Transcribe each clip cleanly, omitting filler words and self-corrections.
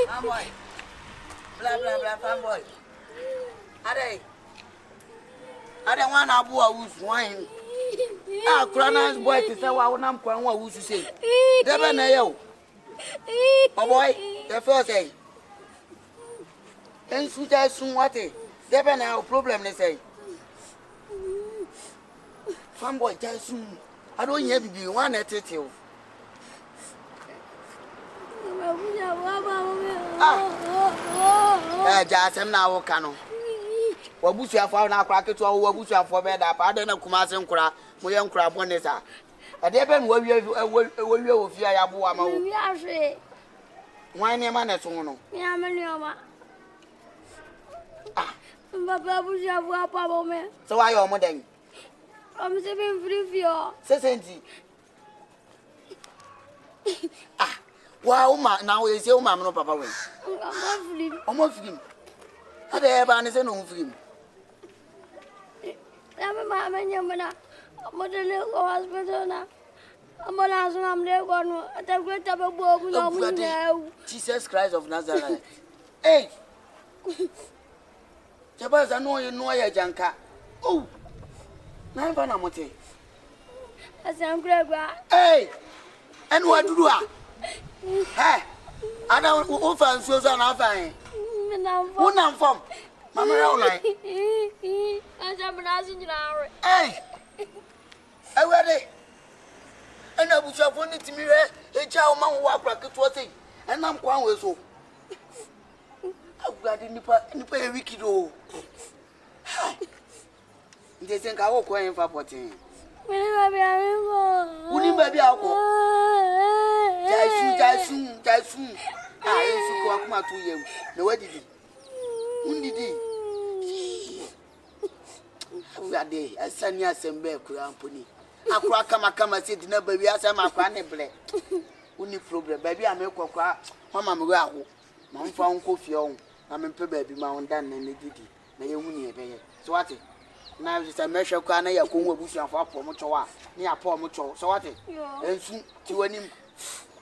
Fanboy. Blah blah blah fanboy. I don't want to boy who's wine. Ah, Crona's boy to say what I'm going what to say. Never know. My boy, the first day. And soon what it. Never know problem they say. Fanboy, tell soon. I don't hear you one at it. Just am now cano. Wabusu afọ na akwa ketu ọwọ wabusu afọ be da pa na kumase nkura mo ye nkura bonesa ade be no wawie ofia ya bo ama wo wi ahwe wan ne ma na so no ya me neoma mbaba busu afọ apa bo me so wa yo mo den am se be free fio se senti wa uma na wo ese uma me no papa we omo flim ade ba ne se no flim Mama nyamana modele ko hospital na amona so am le ko no atagweta be bo ku no mu na Jesus Christ of Nazareth hey Jabaza no ya janka oh na ba na mote asan kuragwa hey enu aduru a hey ana wo fan so so na fan na fam Mama Roland. Hey! I ready. And I was appointed to me, a child man walk like it was it, and I'm quite with so. I've got in the pay wicked old. They think I will cry for 14. Wouldn't be alcohol. Jason. I come out to you. No, what did he? Undidi Ade asanya sembe kompany akwa kama say di na baby asama akwa ne ble uni problem baby amekokwa mama me go aho ma mfa nko fie on na me pe baby ma on dan na ne didi na ye huni ebeye so what na we say mehwe kwa na yakonwa busuafo apo mo chowa ne apo mo chow so what ensu ti wanim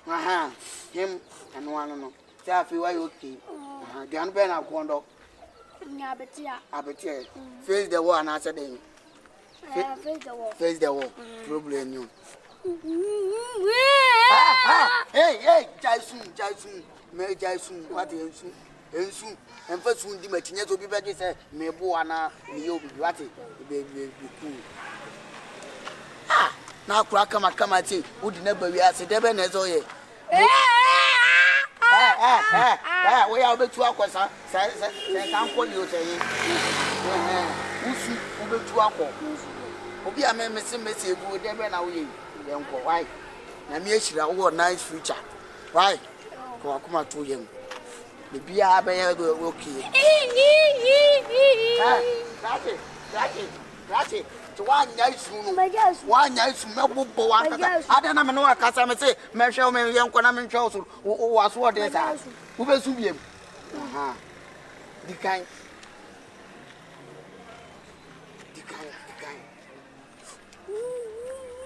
aha him anu anu no say afi why okay aha gan be na kondo Abetia. Face the wall and answer them. Face the wall. Problem you. Hey, Jason. Me Jason. What is Ensu? And first soon the machine to be better say me boana me yo be what be cool. Now crack come at it. Would never be as a debe nezo ye. We are be to akwa say can call you say usu obe to akwa obi a me message egu de be na we yenko why na me ehira wo nice future why ko akoma to yem be bia be okay that's it to one nice mebo one ada na me no akasa me say me hwe me yenko na me hwe so wo so de sa wo be su biem aha di kan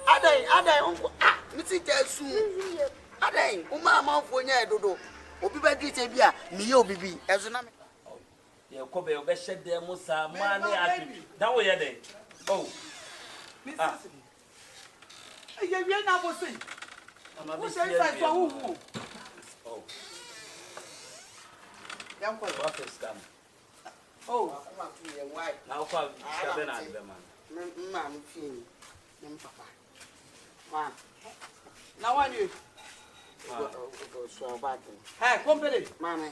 adai onko me ti jesu adai o ma manfo nya edodo obi ba gite bia me ye obibi ezo na me ye ko be obehye de musa ma ne afi dan wo ye de oh Mrs. Ye wie na bo sei wo sei sai so wu oh yan ko office scam oh akoma tu ye why na ko scam na be man ma no fini nem papa man na one you so bad hey kompany mama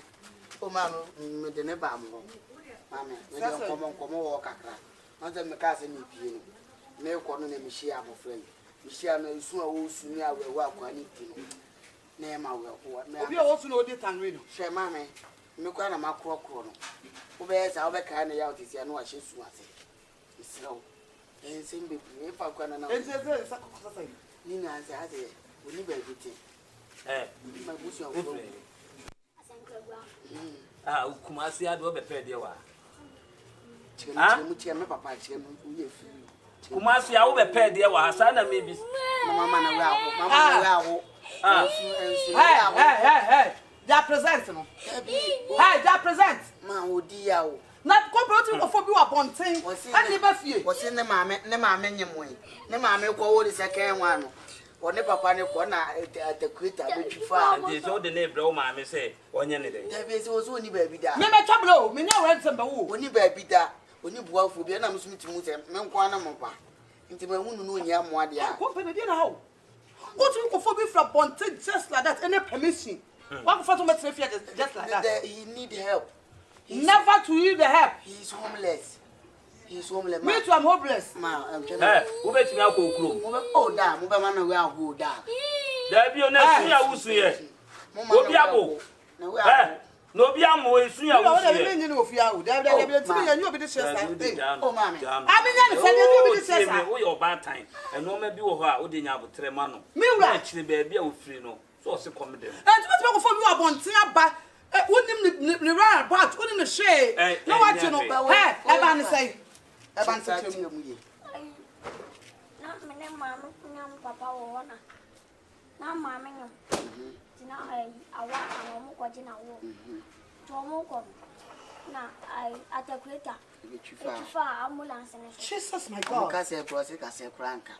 o ma no me de ne ba mo mama me de komo wo kakra na ze me ka se ni pie no me ko no na me shia mo friend me shia na su a wo su ni awewa akwa ni ti no na e ma we ko na obi a wo su na odi tanwe no hwe mama me ko na makrokro no wo be za wo be ka na ya otisi na wa hye su ase isiro ensembe e fa kwa na na ensembe sakoko sai ni na ase ase oni ba gite ma busu a wo Kumasi ado be pe de wa. Chire me papa chire me uye fi. Kumasi ya ube pe dia wa hasana maybe. Mama na wa mama na wa hey. They present no. Hey, they present. Ma odi ya o. Na corporate ofo bi wa bonten. Ani ba fie. Wo se ne maame nyemo. Ne maame ko wo de second one no. One papa ne ko na atakrita be twifa. Dey so de na ebra wo maame say onye ne dey. Dey be say wo so oni ba bi da. Me twablo, me nya wa nsem ba wo. Oni ba bi da. Oni buafo bi na musu mitimu se me nko na mo pa. Nti ma hunu no nya mo ade a. Company dey na how? What you go for be from bonten just like that any permission? What for to make just like that? He need help. Never to you the help. He's homeless. He's homeless. Me too, I'm hopeless. Ma, I'm telling you. Hey, who bet me akọ okuro? Oh, da, mo be man na we ago da. Da bi o na sun ya wusu ye. Obi abo. Eh, no obi amo esun ya wusu ye. No, dey no ofia o. Da bi ti me yan you obi dey share side. Oh, mama. Abi nya ne fa you obi dey share side. We your bad time. E no ma bi wo ho a wo dey nya abotre ma no. Me wura. Na chire ba bi a wo free no. So o se come dem. Eh, ti me go for you abonten aba. Wonim ne run about, wonim ne share. No what you know. Hey, e ba ne say. E ba ne say mu ye. Na me ne mama nyam papa wo na. Na mama nyam. Tina awa awo ko jina wo. To mo ko. Na atakweta. Twifa ambulance ne. Jesus my God. Ka say cross ka say cranka.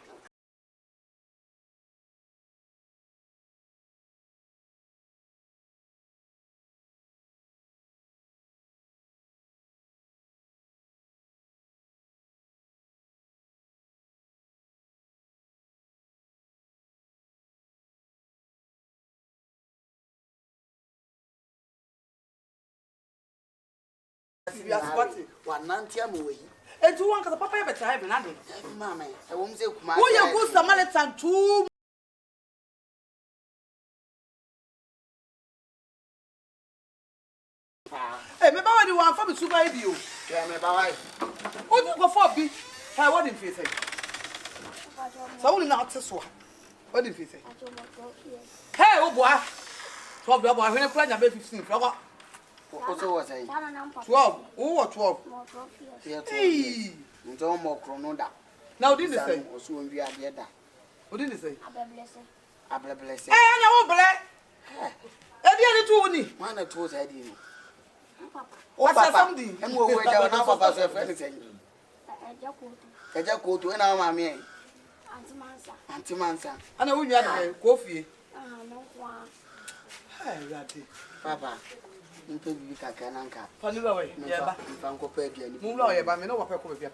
We are spotting. One nantia mo we. And to one cause papa better have na dey. Mama, I won't say kuma. Who you go Samaritan too? Hey, me ba we the one for me super bi o. Yeah, me ba why. Who you go for bi? Hey, what did you say? So we na tse so. What did you say? Hey, oh boy. 12 boy, when you plan your 15. What was I? 12. Oh, what 12? Hey. Don't more chronoda. Now, didn't they say? Or soon we are the other. What did they say? I bless. Hey, I know, black. I didn't do one or two, I didn't. What's something? And we'll wait down half of us for anything. I just go to an hour, mammy. Auntie Mansa. I know you had coffee. Hey, Papa. Mpe bibi kaka nanka. Pani ba we. Ye ba. Mfa nkopa bia ni. Mumla ye ba me no wa pe ko bia.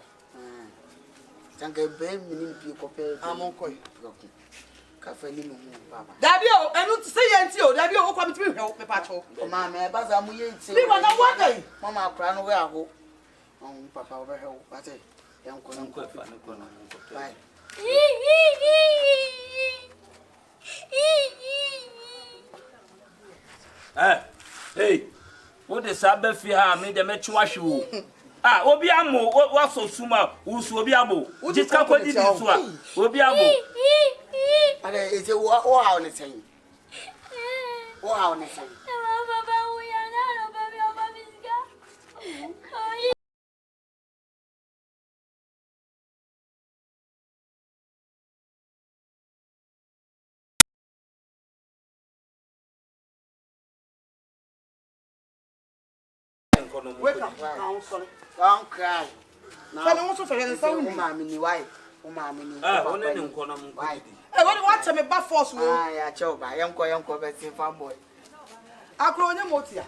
Tanka be mini bi ko pe. Amon koy. Ka fa ni mu papa. Dabi o, enu se ye nti o, dabi o ko mi timi hwe me pa cho. O ma me ba za mu ye nti. Bi ba na wa dai. Mama akra no we aho. Papa o be hwe o. Ate. Yan ko fa no ko no. Bye. Hey. What the sabbe fi ha me de me twahwe o obi amo wa so suma usu obi abo jiska ko di so a obi abo ale eze wo ha on sen baba wo ya na no baby o ba misga wake up. I'm sorry. Don't cry. Now, I want to forget the song. Mammy, ni why? Mammy, ni. Only in Conor. Why? What me back force? I choke. I am going to farm boy. I grow in motia.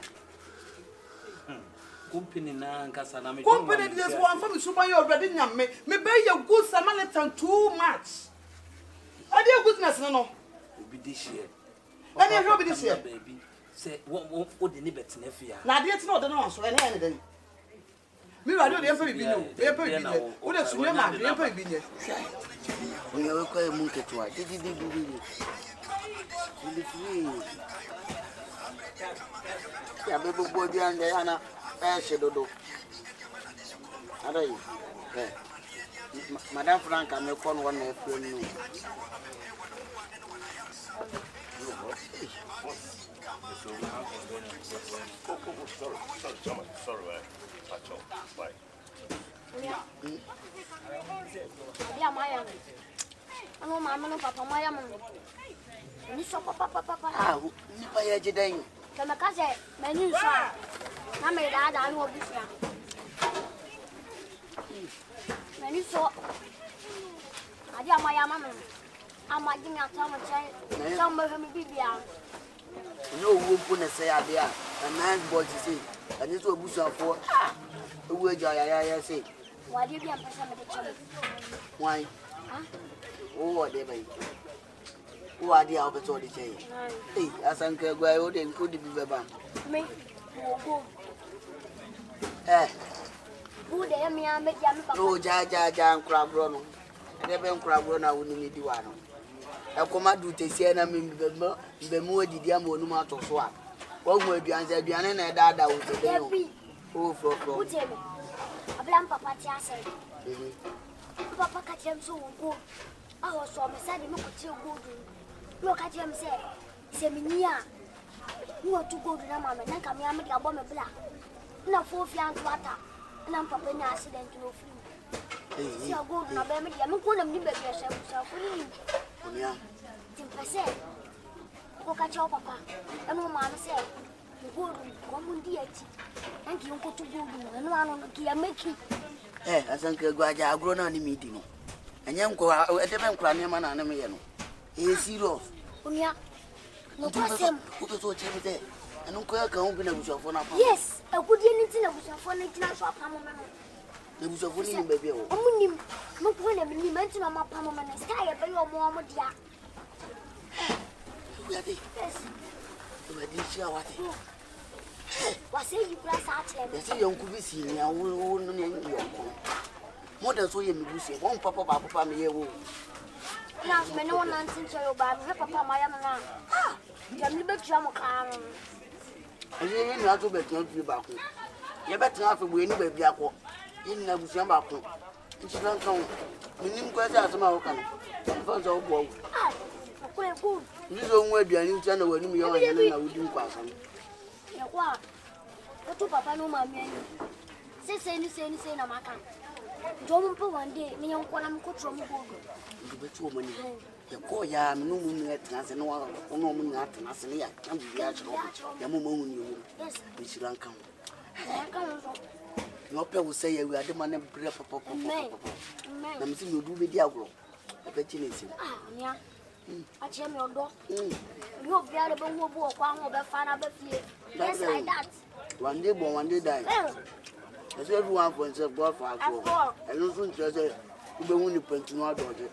Company na nkasa na me. Company this one from super you already nyam me. Me be your good Samaritan too much. I dey goodness no. Obi this year. I dey help this year. Baby. Say what the nibet na fia. Na dey no dey no so na any dey. Me wa dey empa bibi no. Be empa bibi no. Wo dey sunye ma dey empa bibi no. We we ko e mun ketua. Didi. Ya be gbogbo di ande ana se dodo. Ada yi. Madam Franca me kon won na efre nu. Sorry, Yeah, my young. I know my mother, papa, my young. And you saw papa. Ah, Nipa ya jidai. Can I say, my new son? I made that I know this young. When you saw, I did my mamma. I'm my dinner, some of them be beyond. No woman say idea, a man's boy to see, and this will boost for a word I say. Why do you be a person of the children? Why? Oh, they may. Who are the opportunity? Hey, as Uncle Guy, they could be the band. Me, Eh, who they me, I make them. no, Jan crab run. Never crab run, I wouldn't need one. I command you to see an aming the more did Yamo no matter swap. One word you answer Diana and Dada would say, oh, for tell me. A blank papa, say. Papa catch him so good. I was so beside him, look at him, say, Seminia. You want to go to the mamma, and come here, make a bomb of black. No 4 young water, and I'm papa in accident to no free. See how good, and I'm going to be yourself. Yeah. Percent. Look at your papa. And no mamma said, you go to one deity. And you go to go and one on the key and make it. Eh, as Uncle Guaja grown on the meeting. And young go at the bank clan, man, and me. He is serious. Unia, no person who is what you say. And Uncle can open a bush of one. Yes, a good anything of your phone international pamama. The bush of winning, baby. Omunim, no point of any mention of my pamama and sky a your mom, dear. Yes, I didn't see what was say you glass out here. I see young could see. I will name you. More than so you say, one papa, me here. Now, no one answers your bad, papa, my mamma. Ah, you bet your car. And you ain't not to bet not to be back. You better have a winning baby. In a bush back. And she don't come. We didn't quite as a Moroccan. Fonts of woe. Ah, good. You don't wear the new channel when you are in a wooden person. What? What to papa no mammy? Say, no, my can. Don't put one day, me on I'm coach from Google. You bet you money. The poor yam, no moon at us and no woman at us and yet. Come to the actual. The moment you. Yes, Miss Lankan. Your pay will say we are the man and breath of papa. I'm seeing you do with Diablo. I bet you listen. Ah, yeah. I tell your dog. You have got a bone of one of the fan of the field. Yes, like that. One day born, one day die. As everyone for himself, God for our and no soon just say, you don't want to print to our daughter.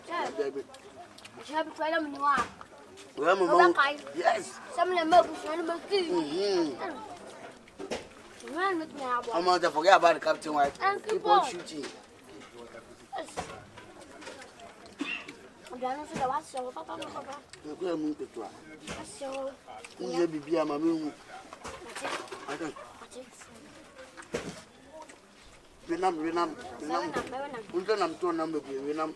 You have to try them in your arm. Well, yes. Some of them are run with me. I'm not to forget about the captain wife. Keep on shooting. Diana said, "What's your papa?" You're going to move to try. So, you may be a mamma. I don't. Renam. We're going to number. Renam.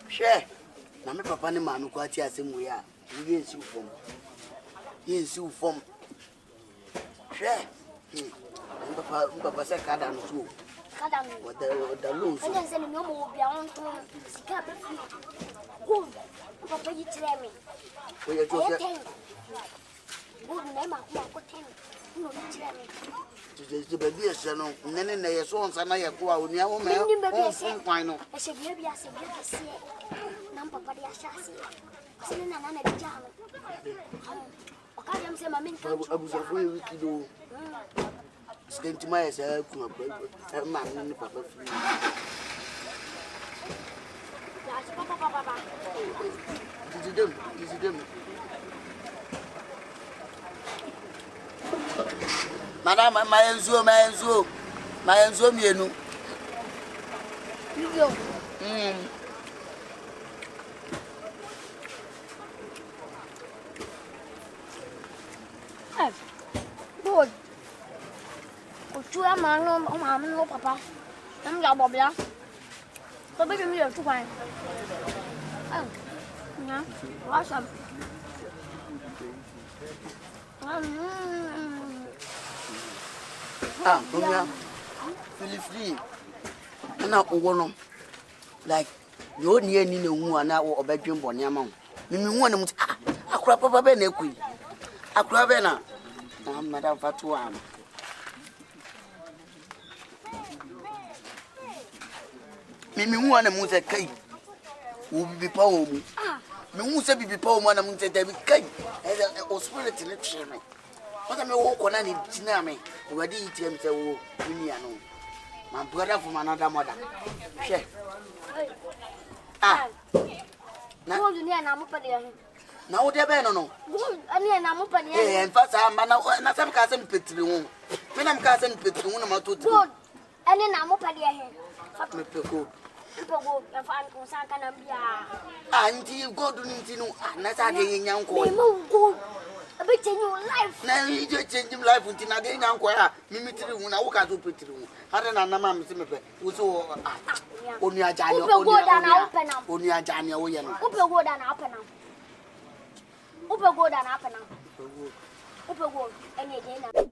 Share. Mamma, papa, and mamma, quite the same way. You didn't see from. You didn't see from. Share. Papa said, "Cut down too." What the loose? I don't say no more beyond to scab it. Good. Papa, you tell me. We are talking. Good name, I could tell you. No, you tell me. The baby is no, and then they are so on Sunday. I go out near woman. I said, maybe I said, you see it. Number for the assassin. Sitting on a jam. I say, my men come to a free wiki do. Stand to myself, my man, and papa. Is it them? Madam, my enzo, you know. Good. Chú em mà ông Hà mình ngô papa. Em gạo bò bia. Tôi biết cái gì chú phải. Nhá. Quá sầm. Ah, Bunya. Feel free. Na owo like you near ni na hu ana obedwen bone ama me hu na mu akura papa be na ekui akura be na madam fatu am me hu ana mu se kai wo bibi pa wo mu me hu se bibi pa wo mu na mu se dabi kai o spirit ni tire me wata me wo kona ni tina me wadi yitem se wo ni ya no. My brother from another mother. Share. Ah. Now you near Namupadi. Now they be no. I near Namupadi. Eh, in fact, I'm na some cousin Petru. When I'm cousin Petru, I'm out to good. And then Namupadi. Fuck me, Peco. People go and find Consancanabia. Auntie, go to Nintino, and that's a gay young boy. Good. A bit in your life. Now you just change him life until I get young choir. Mimitri when I walk out to Petru. I don't know, Mamma Simpe. So, only a giant, only a giant, Upa go down up and up. Upa go down up and up. Upa go any day.